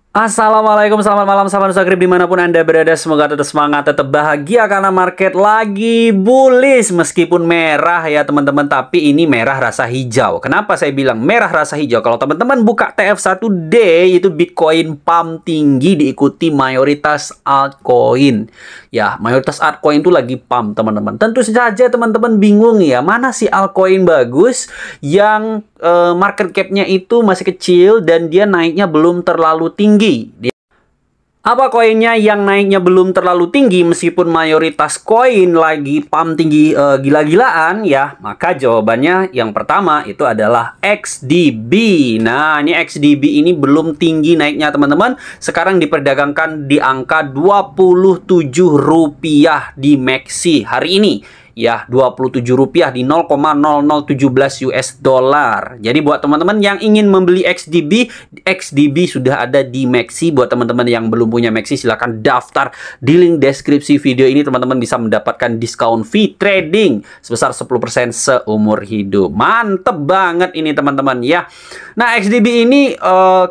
Assalamualaikum, selamat malam sahabat Nusagrip dimanapun Anda berada. Semoga tetap semangat, tetap bahagia karena market lagi bullish. Meskipun merah ya teman-teman, tapi ini merah rasa hijau. Kenapa saya bilang merah rasa hijau? Kalau teman-teman buka TF1D, itu Bitcoin pump tinggi diikuti mayoritas altcoin. Ya, mayoritas altcoin itu lagi pump teman-teman. Tentu saja teman-teman bingung ya, mana sih altcoin bagus yang market cap-nya itu masih kecil dan dia naiknya belum terlalu tinggi. Apa koinnya yang naiknya belum terlalu tinggi meskipun mayoritas koin lagi pump tinggi gila-gilaan ya? Maka jawabannya yang pertama itu adalah XDB. Nah, ini XDB ini belum tinggi naiknya teman-teman. Sekarang diperdagangkan di angka Rp27 di MACD hari ini. Ya, Rp27 di 0,0017 US dollar. Jadi buat teman-teman yang ingin membeli XDB, XDB sudah ada di MACD. Buat teman-teman yang belum punya MACD, silahkan daftar di link deskripsi video ini. Teman-teman bisa mendapatkan diskon fee trading sebesar 10% seumur hidup. Mantep banget ini teman-teman ya. Nah, XDB ini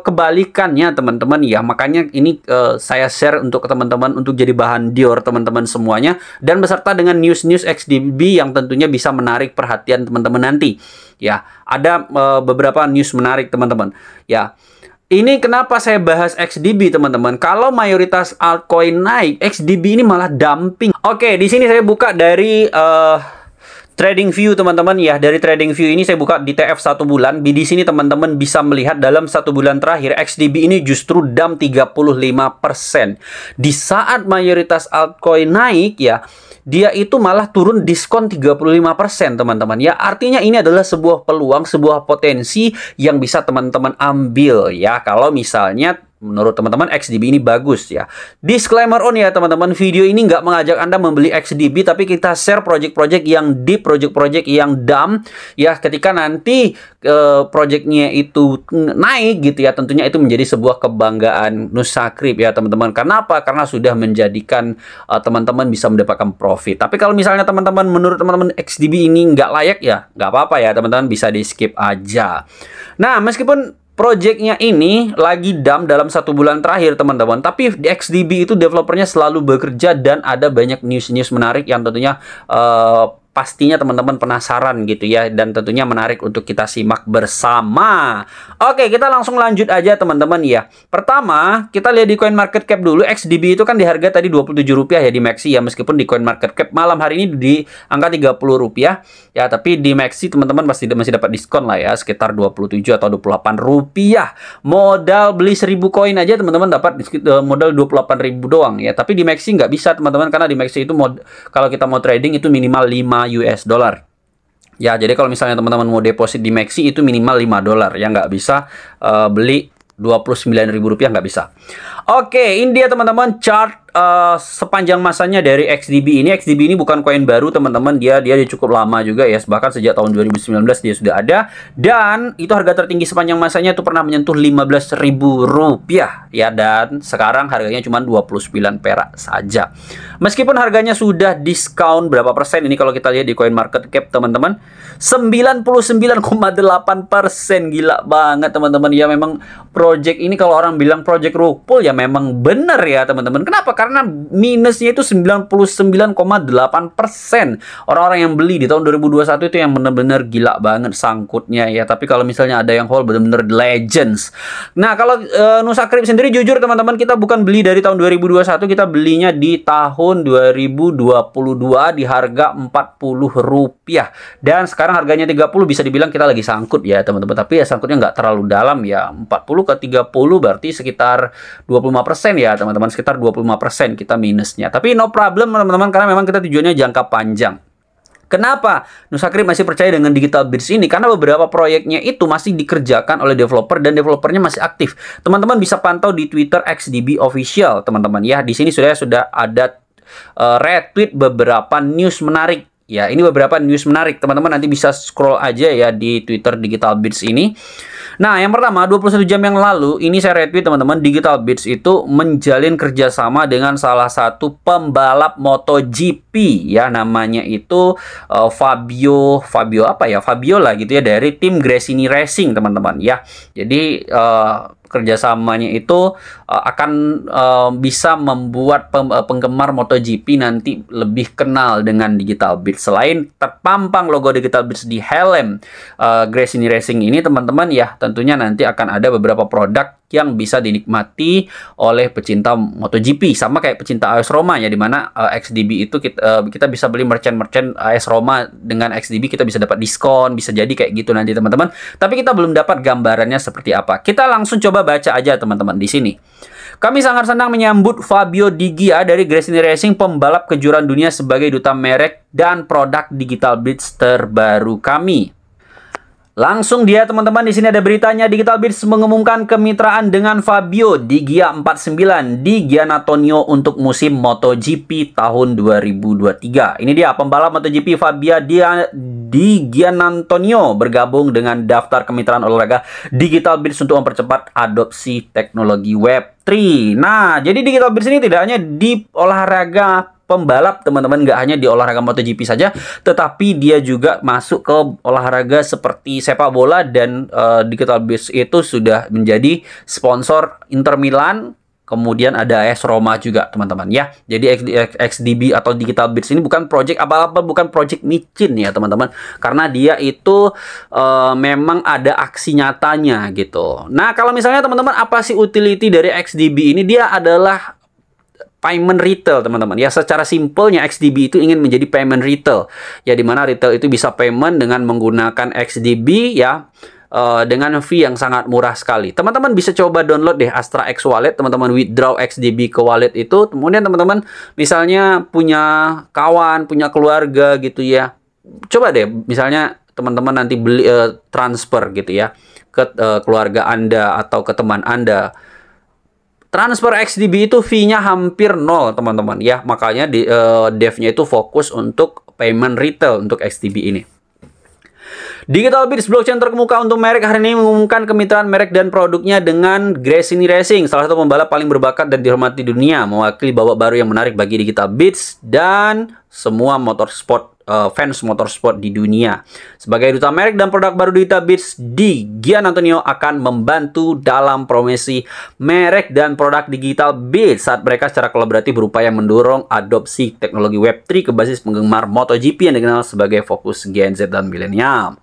kebalikannya teman-teman ya. Makanya ini saya share untuk teman-teman untuk jadi bahan dior teman-teman semuanya. Dan beserta dengan news-news XDB yang tentunya bisa menarik perhatian teman-teman nanti. Ya, ada beberapa news menarik teman-teman. Ya, ini kenapa saya bahas XDB teman-teman? Kalau mayoritas altcoin naik, XDB ini malah dumping. Oke, di sini saya buka dari TradingView teman-teman ya. Dari TradingView ini saya buka di TF 1 bulan. Di sini teman-teman bisa melihat dalam 1 bulan terakhir XDB ini justru dump 35%. Di saat mayoritas altcoin naik ya, dia itu malah turun diskon 35% teman-teman ya. Artinya ini adalah sebuah peluang, sebuah potensi yang bisa teman-teman ambil ya. Kalau misalnya menurut teman-teman XDB ini bagus ya. Disclaimer on ya teman-teman, video ini nggak mengajak Anda membeli XDB, tapi kita share project-project yang deep, project-project yang dump ya. Ketika nanti projectnya itu naik gitu ya, tentunya itu menjadi sebuah kebanggaan Nusagrip ya teman-teman. Kenapa? Karena sudah menjadikan teman-teman bisa mendapatkan profit. Tapi kalau misalnya teman-teman menurut teman-teman XDB ini nggak layak ya, nggak apa-apa ya teman-teman, bisa di skip aja. Nah, meskipun projectnya ini lagi dump dalam 1 bulan terakhir teman-teman, tapi di XDB itu developernya selalu bekerja dan ada banyak news-news menarik yang tentunya pastinya teman-teman penasaran gitu ya, dan tentunya menarik untuk kita simak bersama. Oke, kita langsung lanjut aja teman-teman ya. Pertama, kita lihat di CoinMarketCap dulu. XDB itu kan di harga tadi Rp27 ya di MACD ya, meskipun di CoinMarketCap malam hari ini di angka Rp30 ya, tapi di MACD teman-teman pasti masih dapat diskon lah ya, sekitar Rp27 atau Rp28. Modal beli 1000 koin aja teman-teman dapat modal 28.000 doang ya. Tapi di MACD nggak bisa teman-teman, karena di MACD itu kalau kita mau trading itu minimal 5 US dollar. Ya, jadi kalau misalnya teman-teman mau deposit di MACD itu minimal 5 dolar. Ya, nggak bisa beli Rp29.000, nggak bisa. Oke, ini dia teman-teman chart sepanjang masanya dari XDB ini. XDB ini bukan koin baru teman-teman, dia cukup lama juga ya, bahkan sejak tahun 2019 dia sudah ada, dan itu harga tertinggi sepanjang masanya itu pernah menyentuh Rp15.000 ya, dan sekarang harganya cuma 29 perak saja. Meskipun harganya sudah diskon berapa persen ini kalau kita lihat di CoinMarketCap teman-teman, 99,8%. Gila banget teman-teman ya. Memang project ini kalau orang bilang project rug pull ya memang bener ya teman-teman. Kenapa? Karena minusnya itu 99,8%. Orang-orang yang beli di tahun 2021 itu yang bener-bener gila banget sangkutnya ya. Tapi kalau misalnya ada yang hold, bener-bener legends. Nah, kalau Nusagrip sendiri jujur teman-teman, kita bukan beli dari tahun 2021, kita belinya di tahun 2022 di harga Rp40. Dan sekarang harganya 30, bisa dibilang kita lagi sangkut ya teman-teman. Tapi ya sangkutnya nggak terlalu dalam ya. 40 ke 30 berarti sekitar 25% ya teman-teman. Sekitar 25% kita minusnya. Tapi no problem teman-teman, karena memang kita tujuannya jangka panjang. Kenapa Nusagrip masih percaya dengan Digital Bridge ini? Karena beberapa proyeknya itu masih dikerjakan oleh developer dan developernya masih aktif. Teman-teman bisa pantau di Twitter XDB Official teman-teman ya. Di sini sudah ada retweet beberapa news menarik. Ya, ini beberapa news menarik. Teman-teman nanti bisa scroll aja ya di Twitter Digital Bridge ini. Nah, yang pertama, 21 jam yang lalu, ini saya retweet teman-teman, Digital Bridge itu menjalin kerjasama dengan salah satu pembalap MotoGP ya, namanya itu Fabio apa ya, Fabio lah gitu ya, dari tim Gresini Racing teman-teman ya. Jadi kerjasamanya itu akan bisa membuat penggemar MotoGP nanti lebih kenal dengan Digital Beats. Selain terpampang logo Digital Beats di helm Gresini Racing ini, teman-teman, ya tentunya nanti akan ada beberapa produk yang bisa dinikmati oleh pecinta MotoGP, sama kayak pecinta AS Roma ya, dimana XDB itu kita bisa beli merchant AS Roma dengan XDB, kita bisa dapat diskon, bisa jadi kayak gitu nanti teman-teman. Tapi kita belum dapat gambarannya seperti apa. Kita langsung coba baca aja teman-teman di sini. Kami sangat senang menyambut Fabio Di Gia dari Gresini Racing, pembalap kejuaraan dunia, sebagai duta merek dan produk Digital Beats terbaru kami. Langsung dia teman-teman, di sini ada beritanya. Digital Beats mengumumkan kemitraan dengan Fabio Di Gia 49 di Gianantonio untuk musim MotoGP tahun 2023. Ini dia pembalap MotoGP Fabio Di Gianantonio bergabung dengan daftar kemitraan olahraga Digital Beats untuk mempercepat adopsi teknologi Web3. Nah, jadi Digital Beats ini tidak hanya di olahraga pembalap teman-teman, nggak hanya di olahraga MotoGP saja, tetapi dia juga masuk ke olahraga seperti sepak bola, dan Digital Beats itu sudah menjadi sponsor Inter Milan, kemudian ada AS Roma juga teman-teman ya. Jadi XDB atau Digital Beats ini bukan project apa-apa, bukan project micin ya teman-teman, karena dia itu memang ada aksi nyatanya gitu. Nah, kalau misalnya teman-teman, apa sih utility dari XDB ini? Dia adalah payment retail teman-teman ya. Secara simpelnya XDB itu ingin menjadi payment retail ya, dimana retail itu bisa payment dengan menggunakan XDB ya, dengan fee yang sangat murah sekali. Teman-teman bisa coba download deh Astra X Wallet, teman-teman withdraw XDB ke wallet itu. Kemudian teman-teman misalnya punya kawan, punya keluarga gitu ya, coba deh misalnya teman-teman nanti beli transfer gitu ya ke keluarga Anda atau ke teman Anda. Transfer XDB itu fee-nya hampir nol teman-teman ya, makanya dev-nya itu fokus untuk payment retail untuk XDB ini. Digital Beats, blockchain terkemuka untuk merek, hari ini mengumumkan kemitraan merek dan produknya dengan Gresini Racing, salah satu pembalap paling berbakat dan dihormati di dunia, mewakili babak baru yang menarik bagi Digital Beats dan semua motorsport, fans motorsport di dunia. Sebagai duta merek dan produk baru, Digital Beats di Gianantonio akan membantu dalam promosi merek dan produk Digital Beats saat mereka secara kolaboratif berupaya mendorong adopsi teknologi Web3 ke basis penggemar MotoGP yang dikenal sebagai fokus Gen Z dan milenial.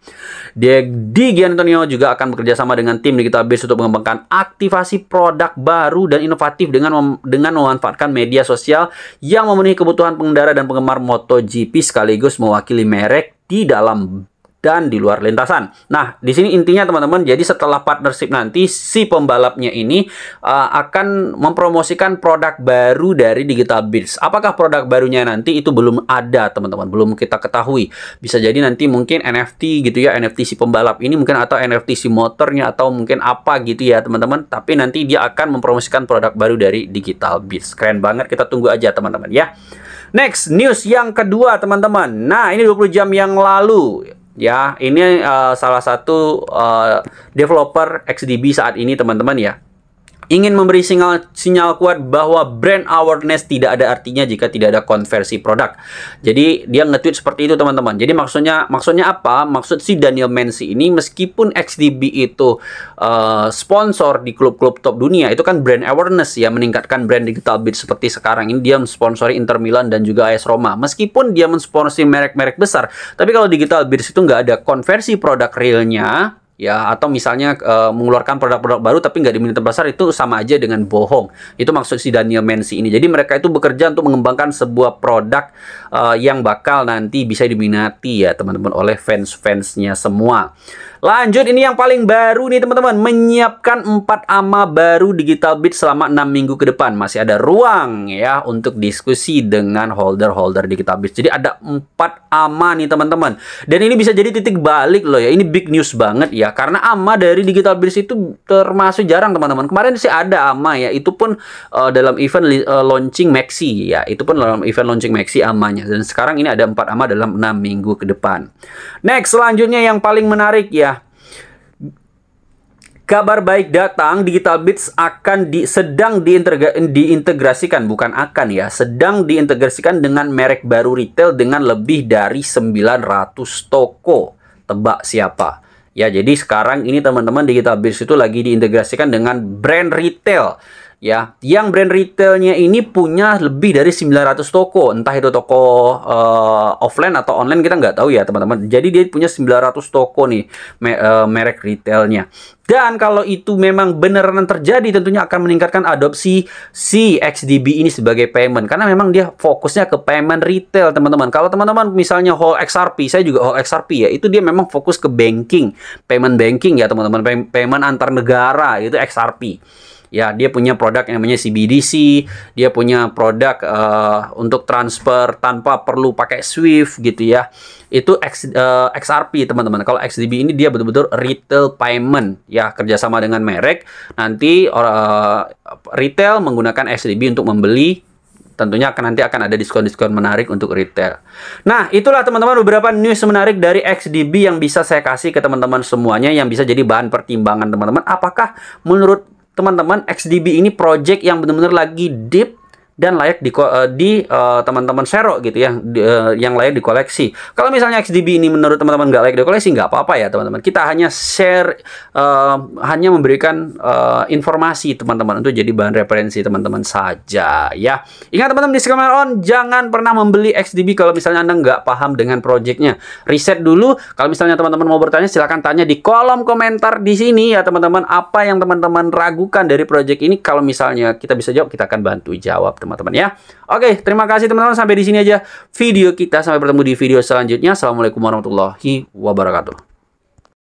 Di Gianantonio juga akan bekerja sama dengan tim Digital Beats untuk mengembangkan aktivasi produk baru dan inovatif dengan memanfaatkan media sosial yang memenuhi kebutuhan pengendara dan penggemar MotoGP, sekaligus mewakili merek di dalam dan di luar lintasan. Nah, di sini intinya teman-teman, jadi setelah partnership nanti si pembalapnya ini akan mempromosikan produk baru dari Digital Beats. Apakah produk barunya nanti itu belum ada teman-teman, belum kita ketahui. Bisa jadi nanti mungkin NFT gitu ya, NFT si pembalap ini mungkin, atau NFT si motornya, atau mungkin apa gitu ya teman-teman. Tapi nanti dia akan mempromosikan produk baru dari Digital Beats. Keren banget, kita tunggu aja teman-teman ya. Next, news yang kedua teman-teman. Nah, ini 20 jam yang lalu ya, ini salah satu developer XDB saat ini teman-teman ya, ingin memberi sinyal kuat bahwa brand awareness tidak ada artinya jika tidak ada konversi produk. Jadi dia nge-tweet seperti itu teman-teman. Jadi maksudnya apa? Maksud si Daniel Menzi ini, meskipun XDB itu sponsor di klub-klub top dunia, itu kan brand awareness ya, meningkatkan brand Digital Beats. Seperti sekarang ini dia mensponsori Inter Milan dan juga AS Roma. Meskipun dia mensponsori merek-merek besar, tapi kalau Digital Beats itu nggak ada konversi produk realnya ya, atau misalnya mengeluarkan produk-produk baru tapi nggak diminta pasar, itu sama aja dengan bohong. Itu maksud si Daniel Menzi ini. Jadi mereka itu bekerja untuk mengembangkan sebuah produk yang bakal nanti bisa diminati ya teman-teman oleh fans-fansnya semua. Lanjut, ini yang paling baru nih teman-teman, menyiapkan 4 AMA baru Digital Beats selama 6 minggu ke depan. Masih ada ruang ya untuk diskusi dengan holder-holder Digital Beats. Jadi ada 4 AMA nih teman-teman. Dan ini bisa jadi titik balik loh ya. Ini big news banget ya, karena AMA dari Digital Beats itu termasuk jarang teman-teman. Kemarin sih ada AMA ya, itu pun dalam event launching Maxi ya. Itu pun dalam event launching Maxi AMA-nya. Dan sekarang ini ada 4 AMA dalam 6 minggu ke depan. Next, selanjutnya yang paling menarik ya. Kabar baik datang, Digital Beats akan sedang diintegrasikan, bukan akan ya, sedang diintegrasikan dengan merek baru retail dengan lebih dari 900 toko. Tebak siapa? Ya, jadi sekarang ini teman-teman Digital Biz itu lagi diintegrasikan dengan brand retail. Ya, yang brand retailnya ini punya lebih dari 900 toko, entah itu toko offline atau online kita nggak tahu ya teman-teman. Jadi dia punya 900 toko nih merek retailnya. Dan kalau itu memang beneran terjadi, tentunya akan meningkatkan adopsi si XDB ini sebagai payment. Karena memang dia fokusnya ke payment retail, teman-teman. Kalau teman-teman misalnya Whole XRP, saya juga Whole XRP ya, itu dia memang fokus ke banking, payment banking ya teman-teman, payment antar negara, itu XRP. Ya, dia punya produk yang namanya CBDC, dia punya produk untuk transfer tanpa perlu pakai Swift gitu ya. Itu XRP teman-teman. Kalau XDB ini dia betul-betul retail payment ya, kerjasama dengan merek. Nanti retail menggunakan XDB untuk membeli. Tentunya nanti akan ada diskon-diskon menarik untuk retail. Nah, itulah teman-teman beberapa news menarik dari XDB yang bisa saya kasih ke teman-teman semuanya, yang bisa jadi bahan pertimbangan teman-teman. Apakah menurut teman-teman XDB ini project yang benar-benar lagi deep dan layak di teman-teman Xero gitu ya, yang layak dikoleksi. Kalau misalnya XDB ini menurut teman-teman nggak layak dikoleksi, nggak apa-apa ya teman-teman. Kita hanya share, hanya memberikan informasi teman-teman untuk jadi bahan referensi teman-teman saja ya. Ingat teman-teman, disclaimer on, jangan pernah membeli XDB kalau misalnya Anda nggak paham dengan projectnya. Riset dulu. Kalau misalnya teman-teman mau bertanya, silahkan tanya di kolom komentar di sini ya teman-teman. Apa yang teman-teman ragukan dari project ini? Kalau misalnya kita bisa jawab, kita akan bantu jawab teman-teman ya. Oke, terima kasih teman-teman, sampai di sini aja video kita. Sampai bertemu di video selanjutnya. Assalamualaikum warahmatullahi wabarakatuh.